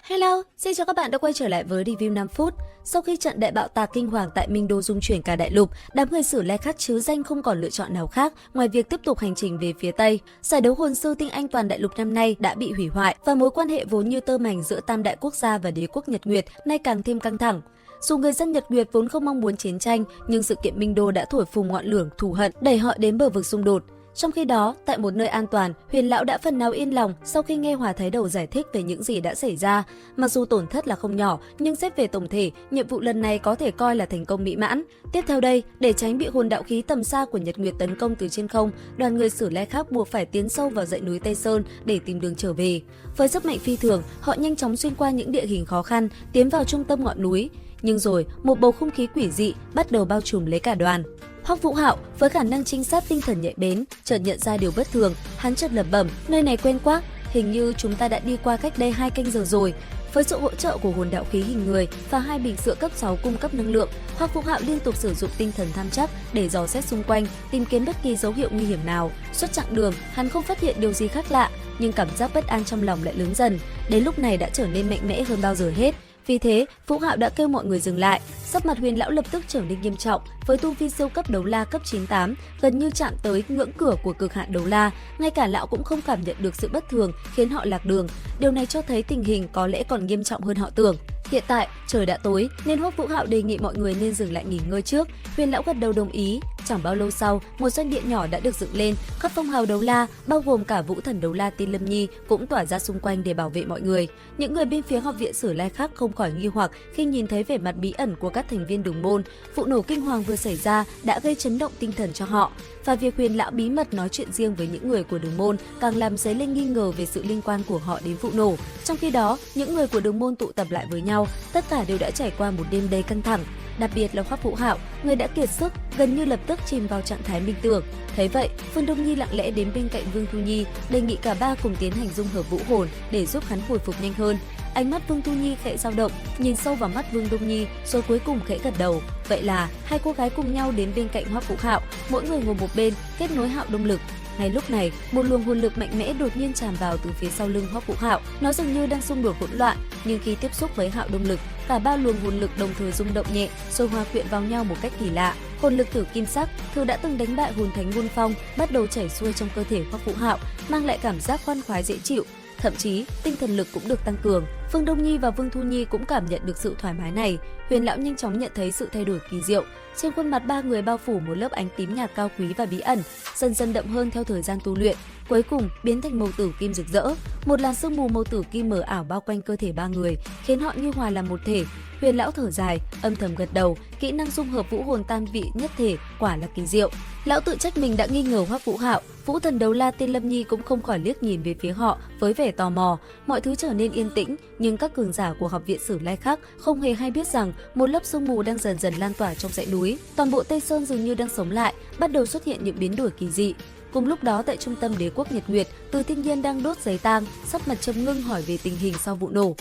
Hello, xin chào các bạn đã quay trở lại với review 5 phút. Sau khi trận đại bạo tạc kinh hoàng tại Minh Đô rung chuyển cả đại lục, đám người Sử Lai Khắc chứ danh không còn lựa chọn nào khác ngoài việc tiếp tục hành trình về phía Tây. Giải đấu hồn sư tinh anh toàn đại lục năm nay đã bị hủy hoại và mối quan hệ vốn như tơ mảnh giữa tam đại quốc gia và đế quốc Nhật Nguyệt nay càng thêm căng thẳng. Dù người dân Nhật Nguyệt vốn không mong muốn chiến tranh, nhưng sự kiện Minh Đô đã thổi phồng ngọn lửa thù hận đẩy họ đến bờ vực xung đột. Trong khi đó, tại một nơi an toàn, Huyền Lão đã phần nào yên lòng sau khi nghe Hòa Thái Đầu giải thích về những gì đã xảy ra. Mặc dù tổn thất là không nhỏ, nhưng xét về tổng thể, nhiệm vụ lần này có thể coi là thành công mỹ mãn. Tiếp theo đây, để tránh bị hồn đạo khí tầm xa của Nhật Nguyệt tấn công từ trên không, đoàn người Sử Lai Khắc buộc phải tiến sâu vào dãy núi Tây Sơn để tìm đường trở về. Với sức mạnh phi thường, họ nhanh chóng xuyên qua những địa hình khó khăn, tiến vào trung tâm ngọn núi. Nhưng rồi, một bầu không khí quỷ dị bắt đầu bao trùm lấy cả đoàn. Hoắc Vũ Hạo với khả năng trinh sát tinh thần nhạy bén, chợt nhận ra điều bất thường, hắn chợt lẩm bẩm, nơi này quen quá, hình như chúng ta đã đi qua cách đây 2 canh giờ rồi. Với sự hỗ trợ của hồn đạo khí hình người và 2 bình sữa cấp 6 cung cấp năng lượng, Hoắc Vũ Hạo liên tục sử dụng tinh thần tham chắc để dò xét xung quanh, tìm kiếm bất kỳ dấu hiệu nguy hiểm nào. Suốt chặng đường, hắn không phát hiện điều gì khác lạ, nhưng cảm giác bất an trong lòng lại lớn dần, đến lúc này đã trở nên mạnh mẽ hơn bao giờ hết. Vì thế, Vũ Hạo đã kêu mọi người dừng lại. Sắc mặt Huyền Lão lập tức trở nên nghiêm trọng, với tu vi siêu cấp đấu la cấp 98, gần như chạm tới ngưỡng cửa của cực hạn đấu la, ngay cả lão cũng không cảm nhận được sự bất thường khiến họ lạc đường. Điều này cho thấy tình hình có lẽ còn nghiêm trọng hơn họ tưởng. Hiện tại, trời đã tối nên Hoắc Vũ Hạo đề nghị mọi người nên dừng lại nghỉ ngơi trước. Huyền Lão gật đầu đồng ý. Chẳng bao lâu sau, một doanh địa nhỏ đã được dựng lên, các phong hào đấu la, bao gồm cả Vũ Thần đấu la Tiên Lâm Nhi cũng tỏa ra xung quanh để bảo vệ mọi người. Những người bên phía học viện Sử Lai Khắc không khỏi nghi hoặc khi nhìn thấy vẻ mặt bí ẩn của các thành viên Đường môn. Vụ nổ kinh hoàng vừa xảy ra đã gây chấn động tinh thần cho họ, và việc Huyền Lão bí mật nói chuyện riêng với những người của Đường môn càng làm dấy lên nghi ngờ về sự liên quan của họ đến vụ nổ. Trong khi đó, những người của Đường môn tụ tập lại với nhau, tất cả đều đã trải qua một đêm đầy căng thẳng. Đặc biệt là Hoắc Vũ Hạo, người đã kiệt sức, gần như lập tức chìm vào trạng thái minh tưởng. Thấy vậy, Phương Đông Nhi lặng lẽ đến bên cạnh Vương Thu Nhi, đề nghị cả ba cùng tiến hành dung hợp vũ hồn để giúp hắn hồi phục nhanh hơn. Ánh mắt Vương Thu Nhi khẽ dao động, nhìn sâu vào mắt Vương Đông Nhi, rồi cuối cùng khẽ gật đầu. Vậy là hai cô gái cùng nhau đến bên cạnh Hoắc Vũ Hạo, mỗi người ngồi một bên, kết nối hạo động lực. Ngay lúc này, một luồng hồn lực mạnh mẽ đột nhiên tràn vào từ phía sau lưng Hoắc Vũ Hạo. Nó dường như đang xung đột hỗn loạn, nhưng khi tiếp xúc với hạo động lực, cả ba luồng hồn lực đồng thời rung động nhẹ, rồi hòa quyện vào nhau một cách kỳ lạ. Hồn lực tử kim sắc, thứ đã từng đánh bại hồn thánh Ngôn Phong, bắt đầu chảy xuôi trong cơ thể Hoắc Vũ Hạo, mang lại cảm giác khoan khoái dễ chịu. Thậm chí, tinh thần lực cũng được tăng cường. Phương Đông Nhi và Vương Thu Nhi cũng cảm nhận được sự thoải mái này. Huyền Lão nhanh chóng nhận thấy sự thay đổi kỳ diệu. Trên khuôn mặt ba người bao phủ một lớp ánh tím nhạt cao quý và bí ẩn, dần dần đậm hơn theo thời gian tu luyện, cuối cùng biến thành màu tử kim rực rỡ. Một làn sương mù màu tử kim mờ ảo bao quanh cơ thể ba người, khiến họ như hòa làm một thể. Huyền Lão thở dài, âm thầm gật đầu, kỹ năng dung hợp vũ hồn tam vị nhất thể quả là kỳ diệu. Lão tự trách mình đã nghi ngờ Hoắc Vũ Hạo. Vũ Thần đấu la Tiên Lâm Nhi cũng không khỏi liếc nhìn về phía họ với vẻ tò mò. Mọi thứ trở nên yên tĩnh, nhưng các cường giả của học viện Sử Lai Khắc không hề hay biết rằng một lớp sương mù đang dần dần lan tỏa trong dãy núi. Toàn bộ Tây Sơn dường như đang sống lại, bắt đầu xuất hiện những biến đổi kỳ dị. Cùng lúc đó, tại trung tâm đế quốc Nhật Nguyệt, Từ Thiên Nhiên đang đốt giấy tang, sắc mặt trầm ngưng hỏi về tình hình sau vụ nổ.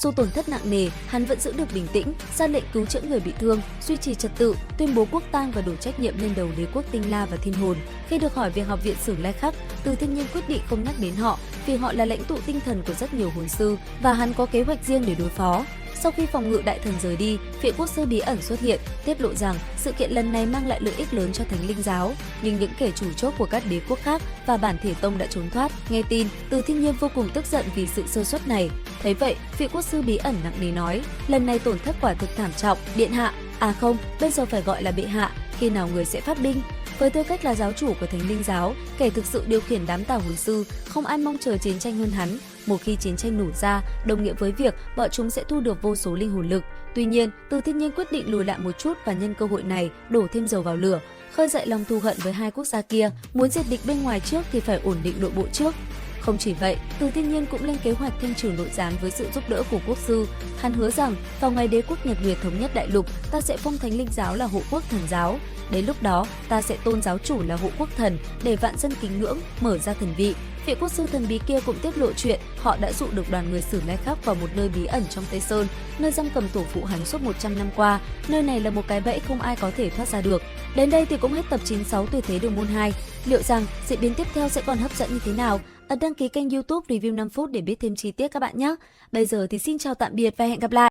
Dù tổn thất nặng nề, hắn vẫn giữ được bình tĩnh, ra lệnh cứu chữa người bị thương, duy trì trật tự, tuyên bố quốc tang và đổ trách nhiệm lên đầu đế quốc Tinh La và Thiên Hồn. Khi được hỏi về học viện Sử Lai Khắc, Từ Thiên Nhiên quyết định không nhắc đến họ, vì họ là lãnh tụ tinh thần của rất nhiều hồn sư và hắn có kế hoạch riêng để đối phó. Sau khi phòng ngự đại thần rời đi, Phệ Quốc sư bí ẩn xuất hiện, tiết lộ rằng sự kiện lần này mang lại lợi ích lớn cho Thánh Linh giáo, nhưng những kẻ chủ chốt của các đế quốc khác và bản thể tông đã trốn thoát. Nghe tin, Từ Thiên Nhiên vô cùng tức giận vì sự sơ suất này. Thấy vậy, Phệ Quốc sư bí ẩn nặng nề nói, lần này tổn thất quả thực thảm trọng, điện hạ. À không, bây giờ phải gọi là bệ hạ, khi nào người sẽ phát binh? Với tư cách là giáo chủ của Thánh Linh giáo, kẻ thực sự điều khiển đám tà hồn sư, không ai mong chờ chiến tranh hơn hắn. Một khi chiến tranh nổ ra, đồng nghĩa với việc bọn chúng sẽ thu được vô số linh hồn lực. Tuy nhiên, Từ Thiên Nhiên quyết định lùi lại một chút và nhân cơ hội này đổ thêm dầu vào lửa, khơi dậy lòng thù hận với hai quốc gia kia. Muốn diệt địch bên ngoài trước thì phải ổn định nội bộ trước. Không chỉ vậy, Từ Thiên Nhiên cũng lên kế hoạch thanh trừ nội gián với sự giúp đỡ của quốc sư. Hắn hứa rằng vào ngày đế quốc Nhật Nguyệt thống nhất đại lục, ta sẽ phong Thánh Linh giáo là hộ quốc thần giáo. Đến lúc đó, ta sẽ tôn giáo chủ là hộ quốc thần để vạn dân kính ngưỡng, mở ra thần vị. Vị quốc sư thần bí kia cũng tiết lộ chuyện họ đã dụ được đoàn người Sử Lai Khắc vào một nơi bí ẩn trong Tây Sơn, nơi giam cầm tổ phụ hắn suốt 100 năm qua. Nơi này là một cái bẫy không ai có thể thoát ra được. Đến đây thì cũng hết tập 96 Tuyệt thế Đường môn 2. Liệu rằng diễn biến tiếp theo sẽ còn hấp dẫn như thế nào? ấn đăng ký kênh YouTube Review 5 phút để biết thêm chi tiết các bạn nhé. Bây giờ thì xin chào tạm biệt và hẹn gặp lại.